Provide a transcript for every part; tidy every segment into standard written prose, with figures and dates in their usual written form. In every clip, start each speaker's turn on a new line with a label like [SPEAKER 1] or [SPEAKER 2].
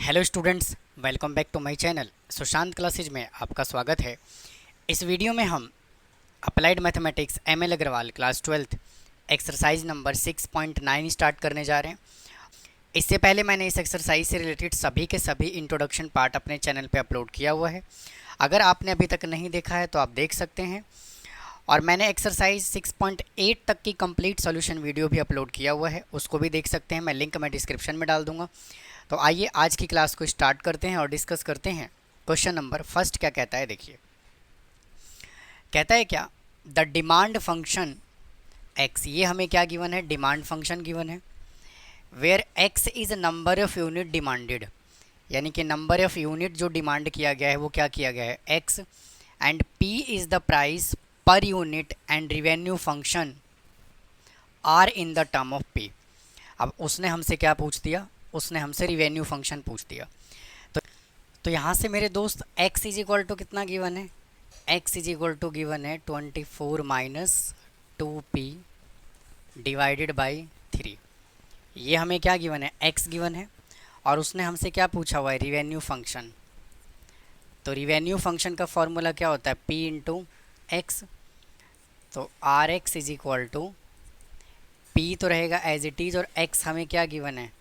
[SPEAKER 1] Hello students, welcome back to my channel Sushant classes में आपका स्वागत है। इस वीडियो में हम applied mathematics ML Agarwal class 12th exercise number 6.9 start करने जा रहे हैं। इससे पहले मैंने इस एक्सरसाइज से रिलेटेड सभी के सभी इंट्रोडक्शन पार्ट अपने चैनल पे अपलोड किया हुआ है। अगर आपने अभी तक नहीं देखा है तो आप देख सकते हैं। और मैंने एक्सरसाइज 6.8 तक की कंप्लीट सॉल्यूशन वीडियो भी अपलोड किया हुआ है, उसको भी देख सकते हैं। मैं लिंक डिस्क्रिप्शन में डाल दूंगा। तो आइए आज की क्लास को स्टार्ट करते हैं और डिस्कस करते हैं। क्वेश्चन नंबर फर्स्ट क्या कहता है, देखिए। कहता है क्या, द डिमांड फंक्शन एक्स, ये हमें क्या गिवन है, डिमांड फंक्शन गिवन है। Where X is number of unit demanded, यानी कि नंबर ऑफ यूनिट जो डिमांड किया गया है वो क्या किया गया है, X. And P is the price per unit and revenue function R in the term of P. अब उसने हमसे क्या पूछ दिया, उसने हमसे रिवेन्यू फंक्शन पूछ दिया। तो यहाँ से मेरे दोस्त x इज इक्वल टू कितना गिवन है, x is equal to given है 24 माइनस 2p डिवाइडेड बाई 3। ये हमें क्या गिवन है, x गिवन है। और उसने हमसे क्या पूछा हुआ है, रिवेन्यू फंक्शन। तो रिवेन्यू फंक्शन का फॉर्मूला क्या होता है, p इंटू एक्स। तो R X is equal to p तो रहेगा एज इट इज़, और x हमें क्या गिवन है,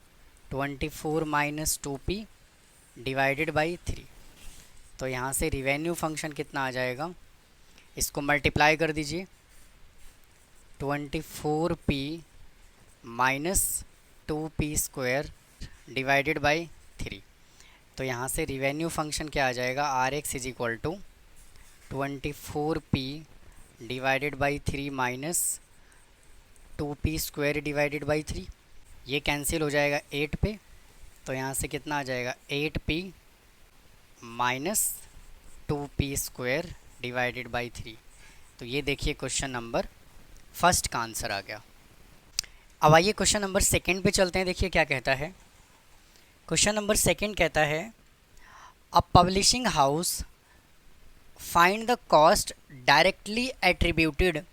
[SPEAKER 1] 24 माइनस 2p डिवाइडेड बाई 3। तो यहाँ से रिवेन्यू फंक्शन कितना आ जाएगा, इसको मल्टीप्लाई कर दीजिए, 24p minus 2p square divided by 3। तो यहाँ से रिवेन्यू फंक्शन क्या आ जाएगा, R X is equal to 24p divided by 3 minus 2p square divided by 3। ये कैंसिल हो जाएगा 8 पे। तो यहाँ से कितना आ जाएगा, 8p minus 2p square divided by 3। तो ये देखिए क्वेश्चन नंबर फर्स्ट का आंसर आ गया। अब आइए क्वेश्चन नंबर सेकंड पे चलते हैं। देखिए क्या कहता है। क्वेश्चन नंबर सेकंड कहता है, a publishing house find the cost directly attributed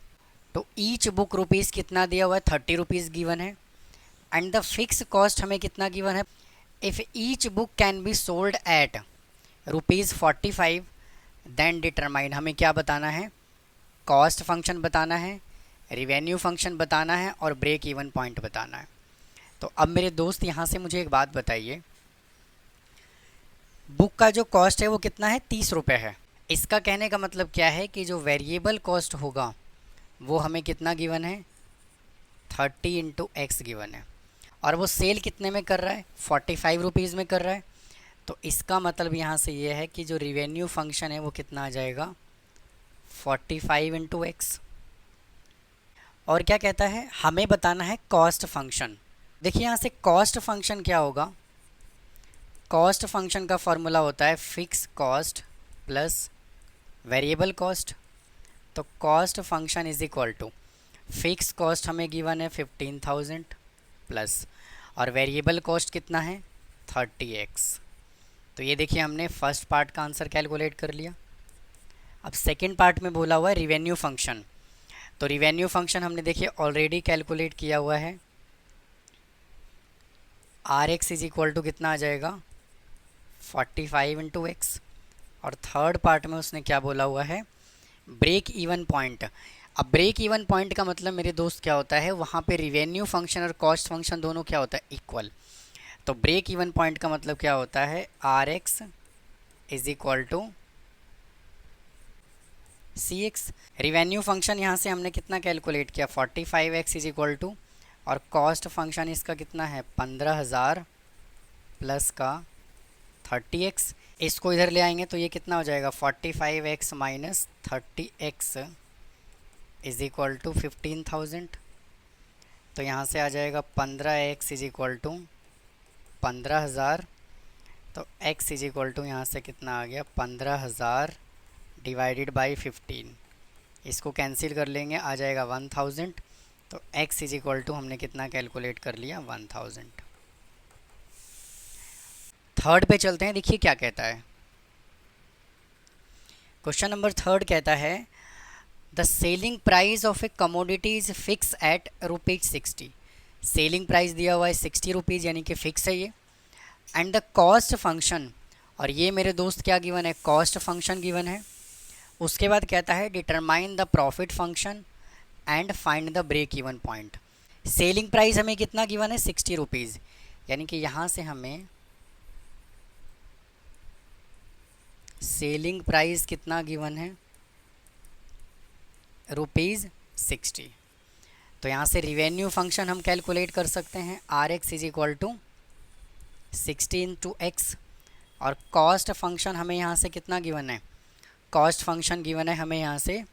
[SPEAKER 1] to each book rupees कितना दिया हुआ है, 30 रुपीज़ गिवन है। एंड द फिक्स कॉस्ट हमें कितना गिवन है, if each book can be sold at ₹45 then determine. हमें क्या बताना है, कॉस्ट फंक्शन बताना है, रिवेन्यू फंक्शन बताना है और ब्रेक इवन पॉइंट बताना है। तो अब मेरे दोस्त यहाँ से मुझे एक बात बताइए, बुक का जो कॉस्ट है वो कितना है, 30 रुपये है। इसका कहने का मतलब क्या है कि जो वेरिएबल कॉस्ट होगा वो हमें कितना गिवन है, 30 इंटू एक्स गिवन है। और वो सेल कितने में कर रहा है, 45 रुपीज़ में कर रहा है। तो इसका मतलब यहाँ से ये है कि जो रिवेन्यू फंक्शन है वो कितना आ जाएगा, 45 इंटू एक्स। और क्या कहता है, हमें बताना है कॉस्ट फंक्शन। देखिए यहाँ से कॉस्ट फंक्शन क्या होगा, कॉस्ट फंक्शन का फॉर्मूला होता है fix cost plus variable cost. तो cost function is equal to fix cost हमें गिवन है 15,000 प्लस, और वेरिएबल कॉस्ट कितना है, 30x। तो ये देखिए हमने फर्स्ट पार्ट का आंसर कैलकुलेट कर लिया। अब सेकंड पार्ट में बोला हुआ है रिवेन्यू फंक्शन। तो रिवेन्यू फंक्शन हमने देखिए ऑलरेडी कैलकुलेट किया हुआ है, R X is equal to कितना आ जाएगा, 45 इंटू एक्स। और थर्ड पार्ट में उसने क्या बोला हुआ है, ब्रेक इवन पॉइंट। अब ब्रेक इवन पॉइंट का मतलब मेरे दोस्त क्या होता है, वहाँ पे रिवेन्यू फंक्शन और कॉस्ट फंक्शन दोनों क्या होता है, इक्वल। तो ब्रेक इवन पॉइंट का मतलब क्या होता है, R X is equal to C X. Revenue function यहाँ से हमने कितना कैलकुलेट किया, 45x इज इक्वल टू, और कॉस्ट फंक्शन इसका कितना है, 15,000 प्लस का 30x। इसको इधर ले आएंगे तो ये कितना हो जाएगा, 45x minus 30x is equal to 15,000। तो यहाँ से आ जाएगा 15x इज इक्वल टू 15,000। तो x इज इक्वल टू यहाँ से कितना आ गया, 15,000 डिवाइडेड बाई 15। इसको कैंसिल कर लेंगे, आ जाएगा 1000। तो x इज इक्वल टू हमने कितना कैलकुलेट कर लिया, 1000। थर्ड पे चलते हैं। देखिए क्या कहता है, क्वेश्चन नंबर थर्ड कहता है, the selling price of A commodity is fix eight ₹60। Selling price दिया हुआ है 60 रुपीज़, यानी कि फिक्स है ये। एंड द कॉस्ट फंक्शन, और ये मेरे दोस्त क्या गिवन है, कॉस्ट फंक्शन गिवन है। उसके बाद कहता है determine the profit function and find the break even point. Selling price हमें कितना गिवन है, 60 रुपीज़, यानी कि यहाँ से हमें सेलिंग प्राइस कितना गिवन है, ₹60। तो यहाँ से रिवेन्यू फंक्शन हम कैलकुलेट कर सकते हैं, RX is equal to 60 into X. और कॉस्ट फंक्शन हमें यहाँ से कितना गिवन है, कॉस्ट फंक्शन गिवन है हमें यहाँ से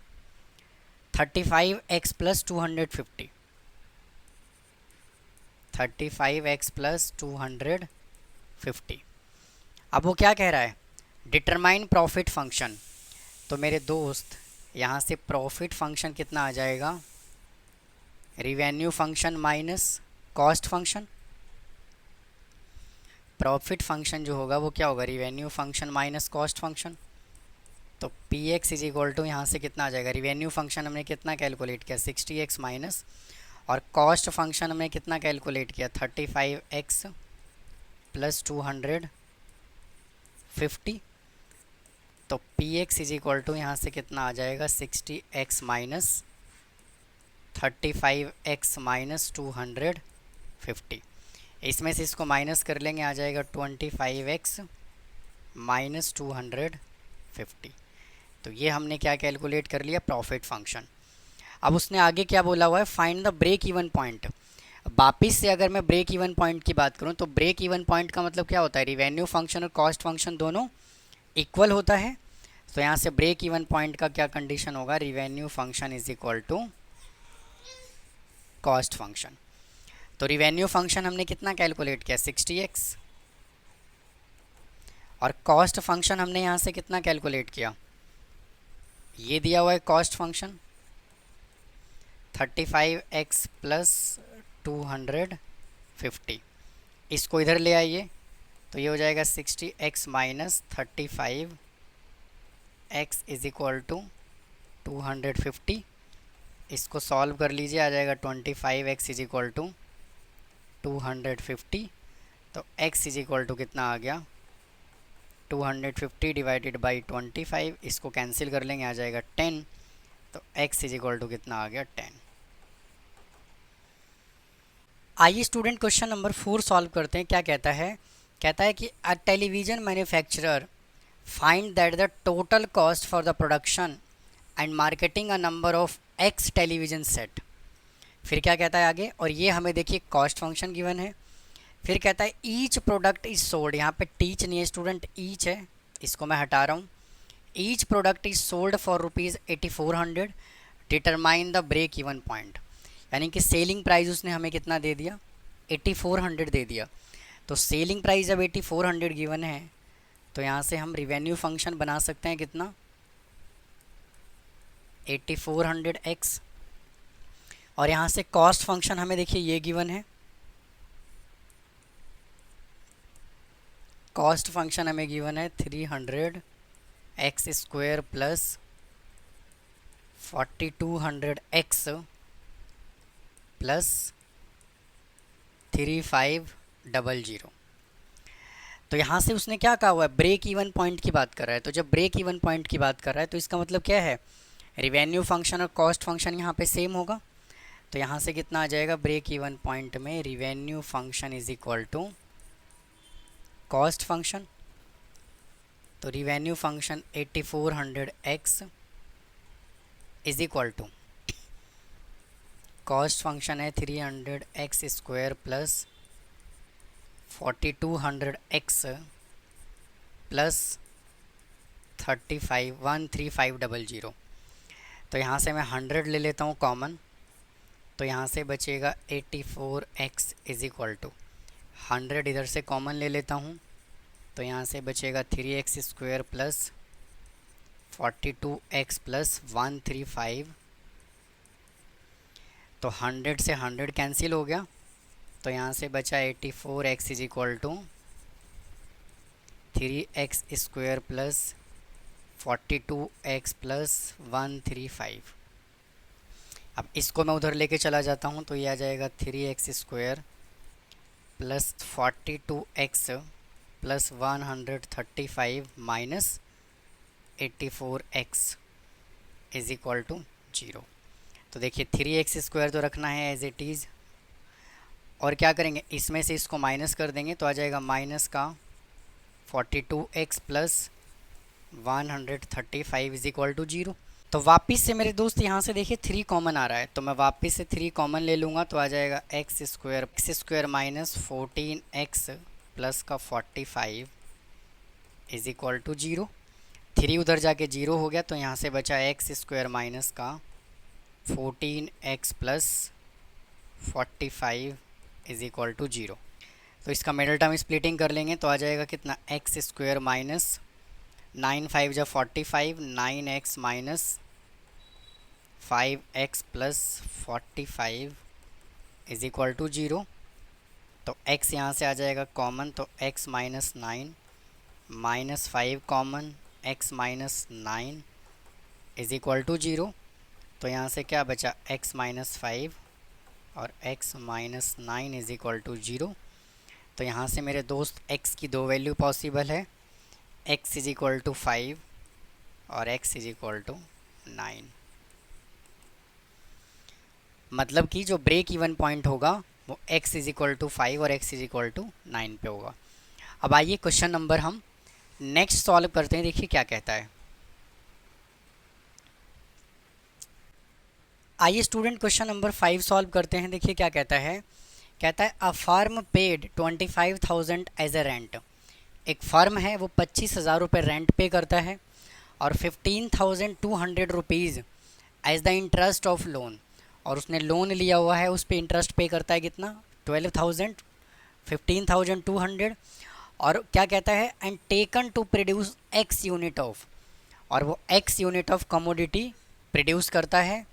[SPEAKER 1] 35x प्लस 250, 35x प्लस 250। अब वो क्या कह रहा है, डिटरमाइन प्रॉफिट फंक्शन। तो मेरे दोस्त यहाँ से प्रॉफिट फंक्शन कितना आ जाएगा, revenue function minus cost function. Profit function जो होगा वो क्या होगा, revenue function minus cost function. तो P x is equal to यहाँ से कितना आ जाएगा, रिवेन्यू फंक्शन हमने कितना कैलकुलेट किया, 60x माइनस, और कॉस्ट फंक्शन हमने कितना कैलकुलेट किया, 35x प्लस 250। तो P x is equal to यहाँ से कितना आ जाएगा, 60x माइनस 35x माइनस 250। इसमें से इसको माइनस कर लेंगे, आ जाएगा 25x माइनस 250। तो ये हमने क्या कैलकुलेट कर लिया, प्रॉफिट फंक्शन। अब उसने आगे क्या बोला हुआ है, find the break even point. वापिस से अगर मैं ब्रेक इवन पॉइंट की बात करूं तो ब्रेक इवन पॉइंट का मतलब क्या होता है, रिवेन्यू फंक्शन और कॉस्ट फंक्शन दोनों इक्वल होता है। तो यहाँ से ब्रेक इवन पॉइंट का क्या कंडीशन होगा, revenue function is equal to cost function. तो रिवेन्यू फंक्शन हमने कितना कैलकुलेट किया, 60x, और कॉस्ट फंक्शन हमने यहाँ से कितना कैलकुलेट किया, ये दिया हुआ है कॉस्ट फंक्शन 35x प्लस 250। इसको इधर ले आइए तो ये हो जाएगा 60x minus 35x is equal to 250। इसको सॉल्व कर लीजिए, आ जाएगा 25x इज इक्वल टू 250। तो x इज इक्वल टू कितना आ गया, 250 डिवाइडेड बाई 25, इसको कैंसिल कर लेंगे, आ जाएगा 10। तो x इज इक्वल टू कितना आ गया, 10। आइए स्टूडेंट क्वेश्चन नंबर 4 सॉल्व करते हैं। क्या कहता है, कहता है कि अ television manufacturer find that the total cost for the production and marketing a number of x television set. फिर क्या कहता है आगे, और ये हमें देखिए कॉस्ट फंक्शन गिवन है। फिर कहता है ईच प्रोडक्ट इज सोल्ड, यहाँ पे टीच नहीं है स्टूडेंट, ईच है, इसको मैं हटा रहा हूँ। Each product is sold for ₹8400, determine the break even point. यानी कि सेलिंग प्राइस उसने हमें कितना दे दिया, 8400 दे दिया। तो सेलिंग प्राइस जब 8400 गिवन है तो यहाँ से हम रिवेन्यू फंक्शन बना सकते हैं कितना, 8400x, और यहाँ से कॉस्ट फंक्शन हमें देखिए ये गिवन है, कॉस्ट फंक्शन हमें गिवन है 300x square plus 4200x plus 3500। तो यहाँ से उसने क्या कहा हुआ है, ब्रेक इवन पॉइंट की बात कर रहा है। तो जब ब्रेक इवन पॉइंट की बात कर रहा है तो इसका मतलब क्या है, रिवेन्यू फंक्शन और कॉस्ट फंक्शन यहाँ पे सेम होगा। तो यहाँ से कितना आ जाएगा, ब्रेक इवन पॉइंट में revenue function is equal to cost function. तो revenue function 8400x is equal to cost function है 300x square plus 4200x plus 13500। तो यहाँ से मैं 100 ले लेता हूँ कॉमन, तो यहाँ से बचेगा 84x इज इक्वल टू 100 इधर से कॉमन ले लेता हूँ, तो यहाँ से बचेगा 3x square plus 42x plus 135। तो 100 से 100 कैंसिल हो गया, तो यहाँ से बचा 84x is equal to 3x square plus 42x plus 135। अब इसको मैं उधर लेके चला जाता हूँ तो ये आ जाएगा 3x square plus 42x plus 135 minus 84x is equal to 0। तो देखिए 3x² तो रखना है एज इट इज़, और क्या करेंगे इसमें से इसको माइनस कर देंगे तो आ जाएगा माइनस का 42x plus 135 is equal to 0। तो वापस से मेरे दोस्त यहाँ से देखिए 3 कॉमन आ रहा है, तो मैं वापस से 3 कॉमन ले लूँगा तो आ जाएगा x² माइनस 14x प्लस का 45 इज इक्वल टू 0। 3 उधर जाके 0 हो गया, तो यहाँ से बचा x² माइनस का 14x plus 45 is equal to 0। तो इसका मिडल टर्म स्प्लिटिंग कर लेंगे तो आ जाएगा कितना x² माइनस 9 5 जा 45, 9x minus 5x plus 45 is equal to 0। तो x यहाँ से आ जाएगा कॉमन, तो x minus 9 minus 5 common, x minus 9 is equal to 0। तो यहाँ से क्या बचा x माइनस 5 और x minus 9 is equal to 0। तो यहाँ से मेरे दोस्त x की 2 वैल्यू पॉसिबल है, x इज इक्वल टू 5 और x इज इक्वल टू 9। मतलब कि जो ब्रेक इवन पॉइंट होगा वो x इज इक्वल टू 5 और x इज इक्वल टू 9 पे होगा। अब आइए क्वेश्चन नंबर हम नेक्स्ट सॉल्व करते हैं, देखिए क्या कहता है। आइए स्टूडेंट क्वेश्चन नंबर 5 सॉल्व करते हैं। देखिए क्या कहता है, कहता है a firm paid 25,000 as a rent. एक फर्म है वो 25,000 रुपये रेंट पे करता है और 15,200 rupees as the interest of loan, और उसने लोन लिया हुआ है उस पर इंटरेस्ट पे करता है कितना 12,000, 15,200। और क्या कहता है and taken to produce x unit of, और वो x unit of commodity produce करता है।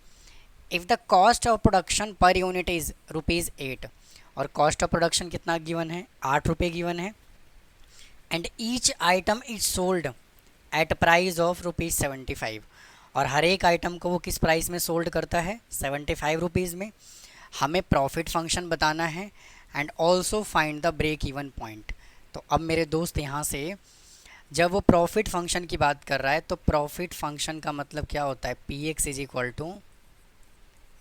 [SPEAKER 1] If the cost of production per unit is ₹8, और कॉस्ट ऑफ प्रोडक्शन कितना गिवन है 8 रुपये गिवन है। And each item is sold at price of ₹75, और हर एक आइटम को वो किस प्राइस में सोल्ड करता है 75 रुपीज़ में। हमें प्रॉफिट फंक्शन बताना है and also find the break even point. तो अब मेरे दोस्त यहाँ से जब वो प्रॉफिट फंक्शन की बात कर रहा है तो प्रॉफिट फंक्शन का मतलब क्या होता है px is equal to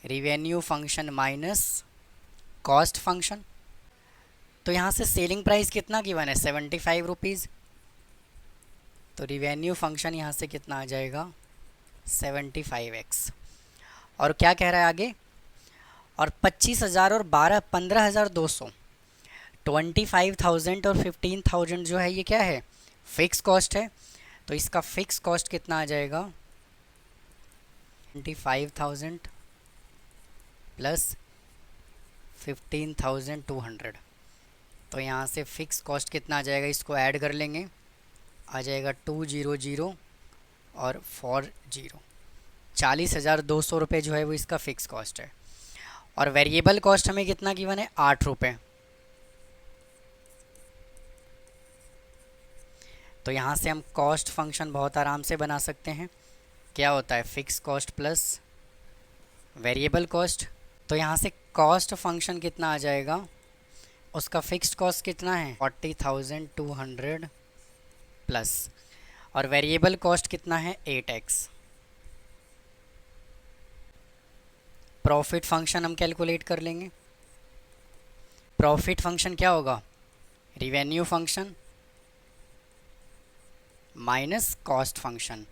[SPEAKER 1] revenue function minus cost function. तो यहाँ से सेलिंग प्राइस कितना गिवन है 75 रुपीज़, तो रिवेन्यू फंक्शन यहाँ से कितना आ जाएगा 75x। और क्या कह रहा है आगे, और 25,000 और 15,200, 25,000 और 15,000 जो है ये क्या है फिक्स कॉस्ट है। तो इसका फिक्स कॉस्ट कितना आ जाएगा 25,000 प्लस 15,200। तो यहाँ से फ़िक्स कॉस्ट कितना आ जाएगा, इसको ऐड कर लेंगे, आ जाएगा 200 और 40, 40,200 रुपये जो है वो इसका फ़िक्स कॉस्ट है। और वेरिएबल कॉस्ट हमें कितना गिवन है 8 रुपये। तो यहाँ से हम कॉस्ट फंक्शन बहुत आराम से बना सकते हैं। क्या होता है fix cost plus variable cost. तो यहाँ से कॉस्ट फंक्शन कितना आ जाएगा, उसका फिक्स्ड कॉस्ट कितना है 40,200 प्लस, और वेरिएबल कॉस्ट कितना है 8x। प्रॉफिट फंक्शन हम कैलकुलेट कर लेंगे। प्रॉफिट फंक्शन क्या होगा revenue function minus cost function.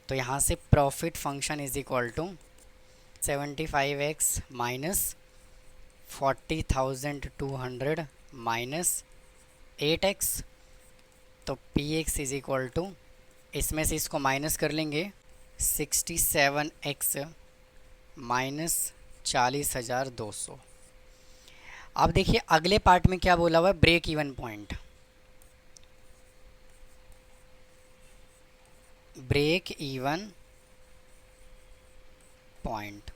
[SPEAKER 1] तो यहाँ से profit function is equal to 75x minus 40,200 minus 8x। तो px इज इक्वल टू, इसमें से इसको माइनस कर लेंगे 67x माइनस 40,200। अब देखिए अगले पार्ट में क्या बोला हुआ है break even point. Break even point,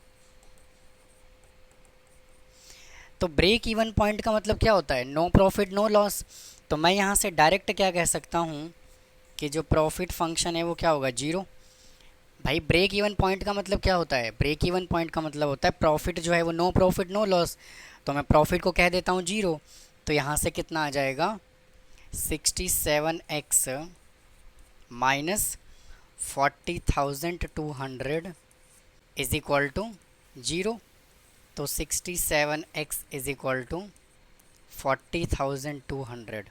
[SPEAKER 1] तो ब्रेक इवन पॉइंट का मतलब क्या होता है नो प्रॉफिट नो लॉस। तो मैं यहाँ से डायरेक्ट क्या कह सकता हूँ कि जो प्रॉफिट फंक्शन है वो क्या होगा 0, भाई ब्रेक इवन पॉइंट का मतलब क्या होता है? ब्रेक इवन पॉइंट का मतलब होता है प्रॉफिट जो है वो नो प्रॉफिट नो लॉस। तो मैं प्रॉफिट को कह देता हूँ 0। तो यहाँ से कितना आ जाएगा 67x minus 40,200 is equal to 0। तो 67x इज इक्वल टू 40,200।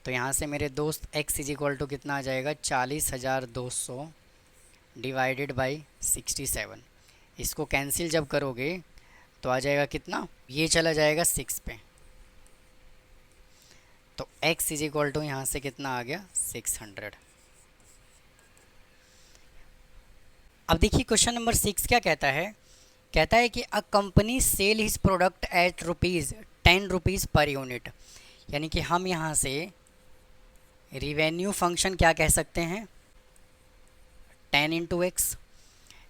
[SPEAKER 1] तो यहाँ से मेरे दोस्त x इज इक्वल टू कितना आ जाएगा 40,200 डिवाइडेड बाई 67। इसको कैंसिल जब करोगे तो आ जाएगा कितना, ये चला जाएगा 6 पे। तो x इज इक्वल टू यहाँ से कितना आ गया 600। अब देखिए क्वेश्चन नंबर 6 क्या कहता है। कहता है कि a company sell his product at ₹10 per unit. यानी कि हम यहाँ से रिवेन्यू फंक्शन क्या कह सकते हैं 10 इंटू एक्स।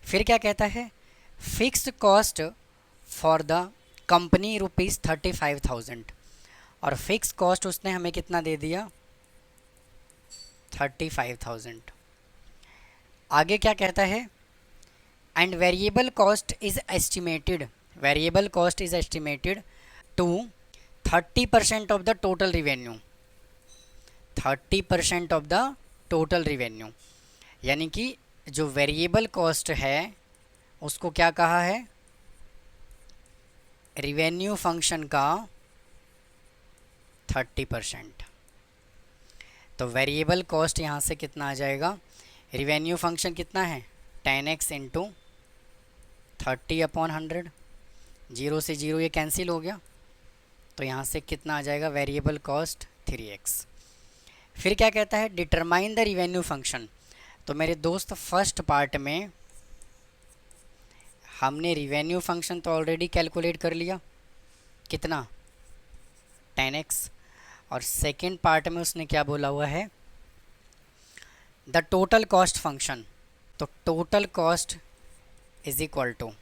[SPEAKER 1] फिर क्या कहता है fixed cost for the company ₹35,000 और फिक्स कॉस्ट उसने हमें कितना दे दिया 35,000। आगे क्या कहता है and variable cost is estimated to 30% of the total revenue 30% of the total revenue. यानी कि जो वेरिएबल कॉस्ट है उसको क्या कहा है रिवेन्यू फंक्शन का 30%। तो वेरिएबल कॉस्ट यहाँ से कितना आ जाएगा, रिवेन्यू फंक्शन कितना है 10x इंटू 30/100। 0 से 0 ये कैंसिल हो गया। तो यहाँ से कितना आ जाएगा वेरिएबल कॉस्ट 3x। फिर क्या कहता है डिटरमाइन द रिवेन्यू फंक्शन। तो मेरे दोस्त फर्स्ट पार्ट में हमने रिवेन्यू फंक्शन तो ऑलरेडी कैलकुलेट कर लिया कितना 10x। और सेकेंड पार्ट में उसने क्या बोला हुआ है द टोटल कॉस्ट फंक्शन। तो total cost is equal to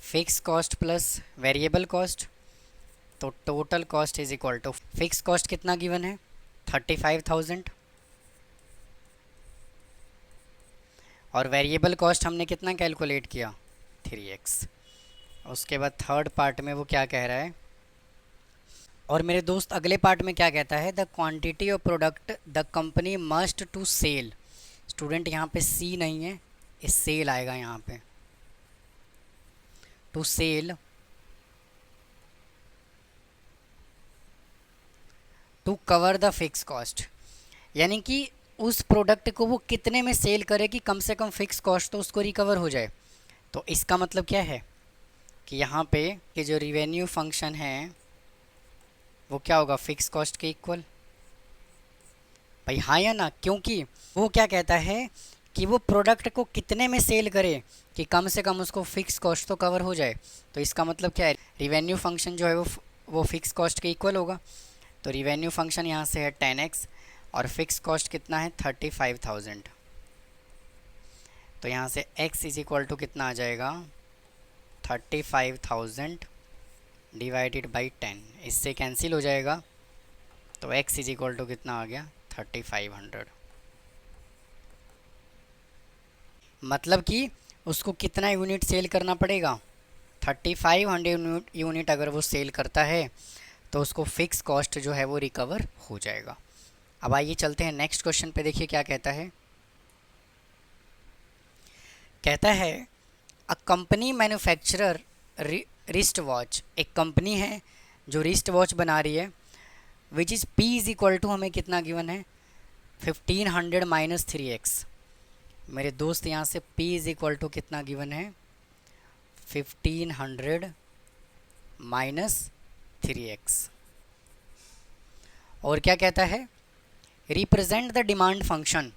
[SPEAKER 1] fix cost plus variable cost. तो total cost is equal to fix cost कितना गिवन है 35,000 और वेरिएबल कॉस्ट हमने कितना कैलकुलेट किया 3x। उसके बाद थर्ड पार्ट में वो क्या कह रहा है और मेरे दोस्त अगले पार्ट में क्या कहता है the quantity of product the company must to sell. Student यहाँ पे सी नहीं है, इस सेल आएगा यहाँ पे to sell to cover the fix cost. यानी कि उस प्रोडक्ट को वो कितने में सेल करे कि कम से कम फिक्स कॉस्ट तो उसको रिकवर हो जाए। तो इसका मतलब क्या है कि यहाँ पे कि जो रिवेन्यू फंक्शन है वो क्या होगा फिक्स कॉस्ट के इक्वल। भाई हाँ या ना, क्योंकि वो क्या कहता है कि वो प्रोडक्ट को कितने में सेल करे कि कम से कम उसको फिक्स कॉस्ट तो कवर हो जाए। तो इसका मतलब क्या है रिवेन्यू फंक्शन जो है वो फिक्स कॉस्ट के इक्वल होगा। तो रिवेन्यू फंक्शन यहाँ से है 10x और फिक्स कॉस्ट कितना है 35,000। तो यहाँ से x इज इक्वल टू कितना आ जाएगा 35,000 डिवाइडेड बाई 10। इससे कैंसिल हो जाएगा। तो x इज इक्वल टू कितना आ गया 3500। मतलब कि उसको कितना यूनिट सेल करना पड़ेगा 3500 यूनिट अगर वो सेल करता है तो उसको फिक्स कॉस्ट जो है वो रिकवर हो जाएगा। अब आइए चलते हैं नेक्स्ट क्वेश्चन पे। देखिए क्या कहता है। कहता है a company manufacturer wrist watch. एक कंपनी है जो रिस्ट वॉच बना रही है which is P is equal to हमें कितना गिवन है 1500 माइनस 3x। मेरे दोस्त यहाँ से P इज इक्वल टू कितना गिवन है 1500 माइनस 3x। और क्या कहता है रिप्रेजेंट द डिमांड फंक्शन।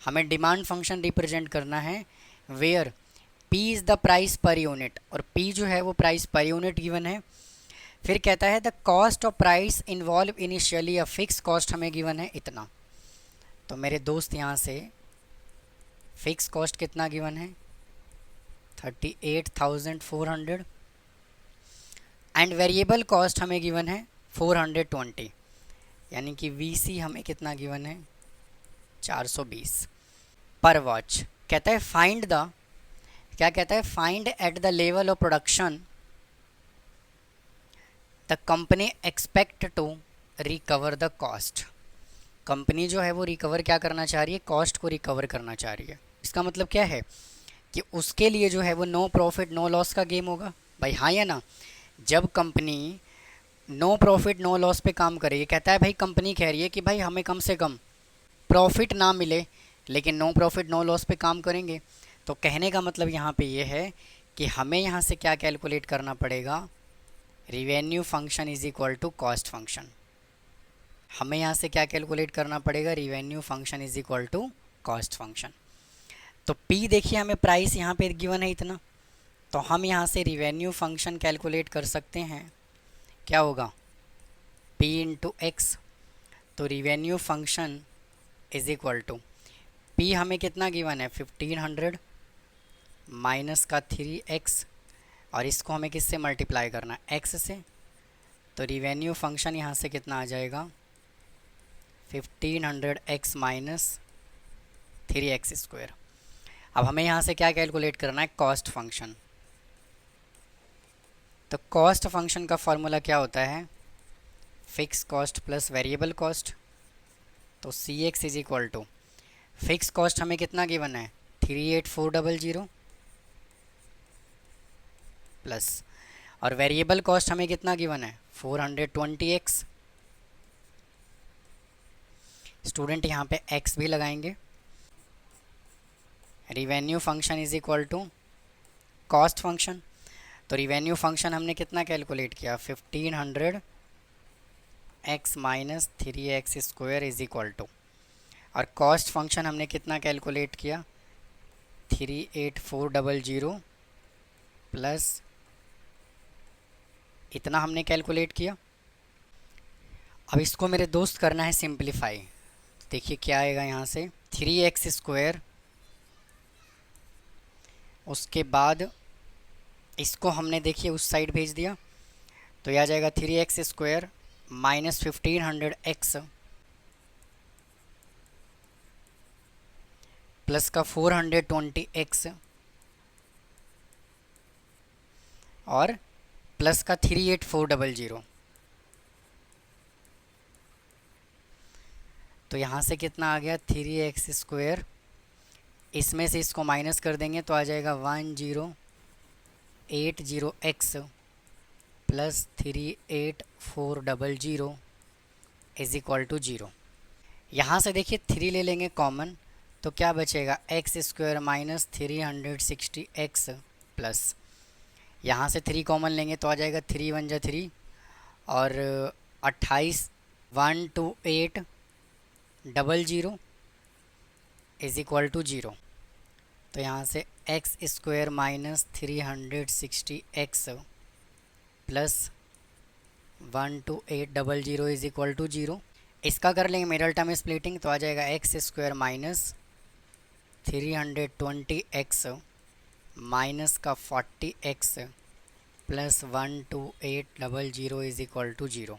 [SPEAKER 1] हमें डिमांड फंक्शन रिप्रेजेंट करना है where P is the price per unit और P जो है वो प्राइस पर यूनिट गिवन है। फिर कहता है the cost of price involve initially a fix cost हमें गिवन है इतना। तो मेरे दोस्त यहाँ से फिक्स कॉस्ट कितना गिवन है 38,400 एंड वेरिएबल कॉस्ट हमें गिवन है 420। यानी कि VC हमें कितना गिवन है 420 पर वॉच। कहता है फाइंड द, क्या कहता है, find at the level of production the company expect to recover the cost. Company जो है वो रिकवर क्या करना चाह रही है, कॉस्ट को रिकवर करना चाह रही है। इसका मतलब क्या है कि उसके लिए जो है वो नो प्रॉफिट नो लॉस का गेम होगा भाई, हाँ या ना। जब company no profit no loss पे काम करेगी, कहता है भाई कंपनी कह रही है कि भाई हमें कम से कम प्रॉफिट ना मिले लेकिन नो प्रॉफिट नो लॉस पे काम करेंगे, तो कहने का मतलब यहाँ पे ये है कि हमें यहाँ से क्या कैलकुलेट करना पड़ेगा, revenue function is equal to cost function. हमें यहाँ से क्या कैलकुलेट करना पड़ेगा, revenue function is equal to cost function. तो P देखिए हमें प्राइस यहाँ पे गिवन है इतना, तो हम यहाँ से रिवेन्यू फंक्शन कैलकुलेट कर सकते हैं। क्या होगा, P इंटू एक्स। तो revenue function is equal to P हमें कितना गिवन है 1500 माइनस का 3x, और इसको हमें किससे मल्टीप्लाई करना है, x से। तो रिवेन्यू फंक्शन यहाँ से कितना आ जाएगा 1500x माइनस 3x स्क्वायर। अब हमें यहाँ से क्या कैलकुलेट करना है, कॉस्ट फंक्शन। तो कॉस्ट फंक्शन का फॉर्मूला क्या होता है, fix cost plus variable cost. तो c x is equal to fix cost हमें कितना गिवन है 38400 प्लस, और वेरिएबल कॉस्ट हमें कितना गिवन है 420x। स्टूडेंट यहाँ पे x भी लगाएंगे। Revenue function is equal to cost function. तो रिवेन्यू फंक्शन हमने कितना कैलकुलेट किया 1500 x minus 3x square is equal to, और कॉस्ट फंक्शन हमने कितना कैलकुलेट किया 38400 प्लस इतना हमने कैलकुलेट किया। अब इसको मेरे दोस्त करना है सिंप्लीफाई। देखिए क्या आएगा यहाँ से 3x स्क्वायर, उसके बाद इसको हमने देखिए उस साइड भेज दिया, तो यह आ जाएगा 3x square minus 1500x plus का 420x और प्लस का 38400। तो यहाँ से कितना आ गया 3x स्क्वायर, इसमें से इसको माइनस कर देंगे तो आ जाएगा 1080x plus 38400 is equal to 0। यहाँ से देखिए 3 ले लेंगे कॉमन, तो क्या बचेगा x square minus 360x plus, यहाँ से 3 कॉमन लेंगे तो आ जाएगा 3 1 जा 3 और 28 12800 इज इक्वल टू 0। तो यहाँ से x square minus 360x plus 12800 is equal to 0। इसका कर लेंगे मिडल टर्म स्प्लिटिंग, तो आ जाएगा x square minus 320x minus का 40x plus 12800 is equal to 0।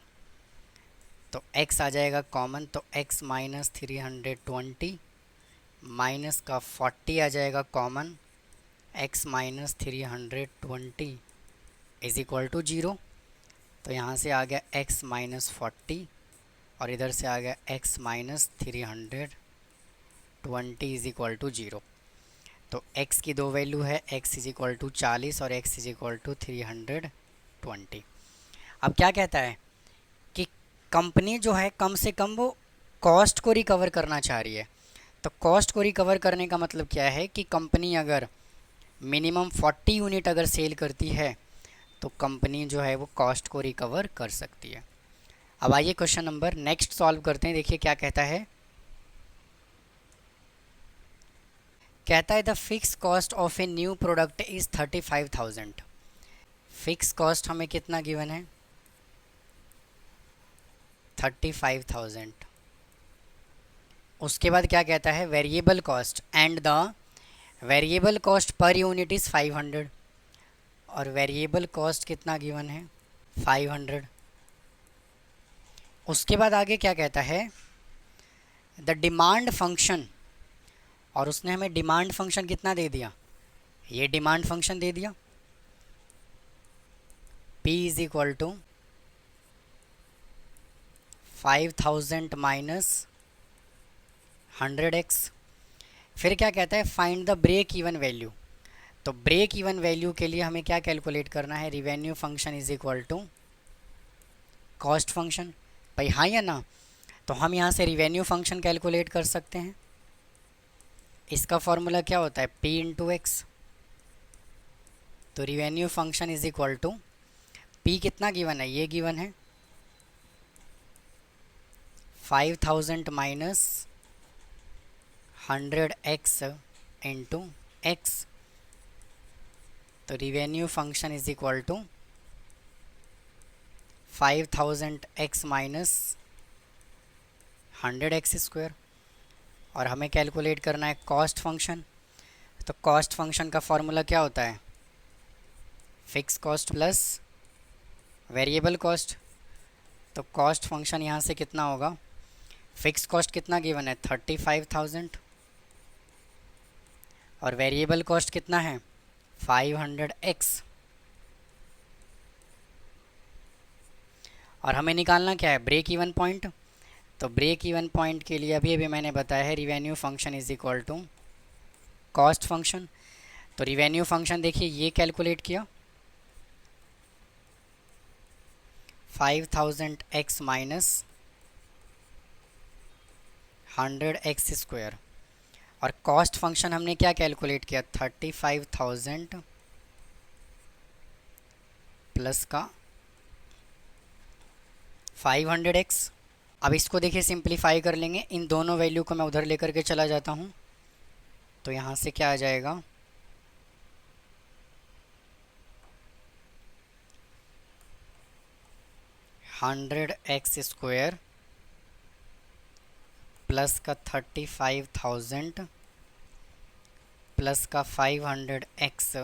[SPEAKER 1] तो x आ जाएगा कॉमन, तो x माइनस 320 माइनस का 40 आ जाएगा common, x minus 320 is equal to 0। तो यहाँ से आ गया x माइनस 40 और इधर से आ गया x minus 320 is equal to 0। तो x की दो वैल्यू है, x इज इक्वल टू 40 और x इज इक्वल टू 320। अब क्या कहता है कि कंपनी जो है कम से कम वो कॉस्ट को रिकवर करना चाह रही है। तो कॉस्ट को रिकवर करने का मतलब क्या है कि कंपनी अगर मिनिमम 40 यूनिट अगर सेल करती है तो कंपनी जो है वो कॉस्ट को रिकवर कर सकती है। अब आइए क्वेश्चन नंबर नेक्स्ट सॉल्व करते हैं। देखिए क्या कहता है, कहता है the fix cost of a new product is 35,000। Fix cost हमें कितना गिवन है 35,000। उसके बाद क्या कहता है variable cost and the variable cost per unit is 500, और वेरिएबल कॉस्ट कितना गिवन है 500। उसके बाद आगे क्या कहता है द डिमांड फंक्शन और उसने हमें डिमांड फंक्शन कितना दे दिया, ये डिमांड फंक्शन दे दिया P is equal to 5000 minus 100x। फिर क्या कहता है, find the break even value. तो ब्रेक इवन वैल्यू के लिए हमें क्या कैलकुलेट करना है, revenue function is equal to cost function. भाई हाँ या ना, तो हम यहाँ से रिवेन्यू फंक्शन कैलकुलेट कर सकते हैं। इसका फॉर्मूला क्या होता है, P इंटू एक्स। तो revenue function is equal to P कितना गिवन है, ये गिवन है 5000 माइनस 100x इंटू एक्स। तो revenue function is equal to 5000x minus 100x square. और हमें कैलकुलेट करना है कॉस्ट फंक्शन। तो कॉस्ट फंक्शन का फॉर्मूला क्या होता है, fix cost plus variable cost. तो कॉस्ट फंक्शन यहाँ से कितना होगा, फिक्स कॉस्ट कितना गिवन है 35,000 और वेरिएबल कॉस्ट कितना है 500x। और हमें निकालना क्या है, ब्रेक इवन पॉइंट। तो ब्रेक इवन पॉइंट के लिए अभी मैंने बताया है revenue function is equal to cost function. तो रिवेन्यू फंक्शन देखिए ये कैलकुलेट किया 5000x माइनस 100x स्क्वायर। और कॉस्ट फंक्शन हमने क्या कैलकुलेट किया, 35,000 प्लस का 500x। अब इसको देखिए सिंप्लीफाई कर लेंगे, इन दोनों वैल्यू को मैं उधर लेकर के चला जाता हूँ। तो यहाँ से क्या आ जाएगा, 100x स्क्वायर प्लस का 35,000 प्लस का 500x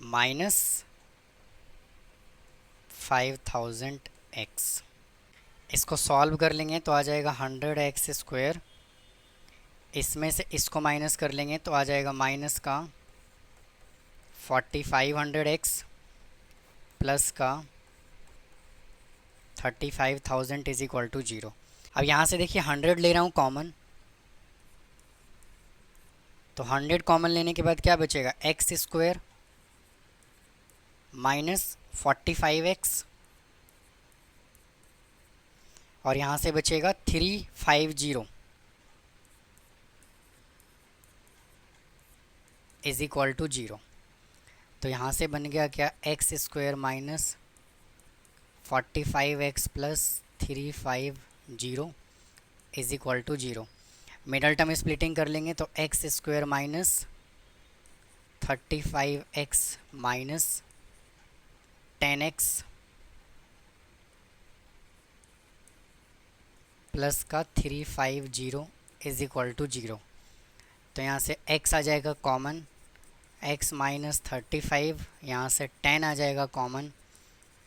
[SPEAKER 1] माइनस 5000x। इसको सॉल्व कर लेंगे तो आ जाएगा 100x स्क्वायर, इसमें से इसको माइनस कर लेंगे तो आ जाएगा माइनस का 4500x प्लस का 35,000 इज इक्वल टू 0। अब यहाँ से देखिए 100 ले रहा हूँ कॉमन, तो 100 कॉमन लेने के बाद क्या बचेगा, x स्क्वायर माइनस 45x और यहाँ से बचेगा 350 इज इक्वल टू 0। तो यहाँ से बन गया क्या, x square minus 45x plus 350 is equal to 0। Middle term splitting कर लेंगे तो x square minus 35x minus 10x plus का 350 इज इक्वल टू 0। तो यहाँ से x आ जाएगा कॉमन, x माइनस 35, यहाँ से 10 आ जाएगा common,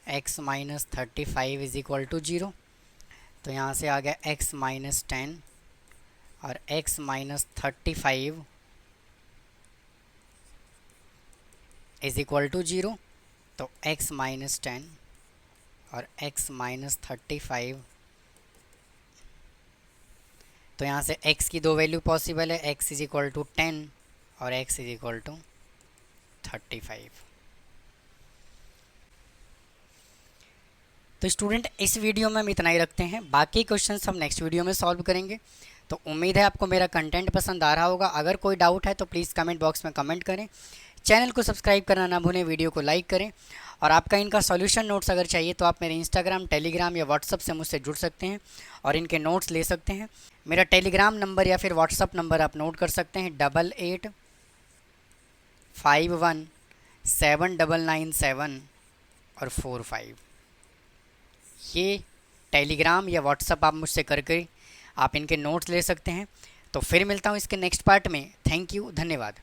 [SPEAKER 1] x minus 35 is equal to 0। तो यहाँ से आ गया x माइनस 10 और x minus 35 is equal to 0। तो x माइनस 10 और x माइनस 35, तो यहाँ से x की दो वैल्यू पॉसिबल है, x इज इक्वल टू 10 और x इज इक्वल टू 35। तो स्टूडेंट इस वीडियो में हम इतना ही रखते हैं, बाकी क्वेश्चंस हम नेक्स्ट वीडियो में सॉल्व करेंगे। तो उम्मीद है आपको मेरा कंटेंट पसंद आ रहा होगा। अगर कोई डाउट है तो प्लीज़ कमेंट बॉक्स में कमेंट करें, चैनल को सब्सक्राइब करना ना भूलें, वीडियो को लाइक करें। और आपका इनका सॉल्यूशन नोट्स अगर चाहिए तो आप मेरे इंस्टाग्राम, टेलीग्राम या व्हाट्सअप से मुझसे जुड़ सकते हैं और इनके नोट्स ले सकते हैं। मेरा टेलीग्राम नंबर या फिर व्हाट्सअप नंबर आप नोट कर सकते हैं, 88517997 और 45। ये टेलीग्राम या व्हाट्सअप आप मुझसे करके आप इनके नोट्स ले सकते हैं। तो फिर मिलता हूँ इसके नेक्स्ट पार्ट में। थैंक यू, धन्यवाद।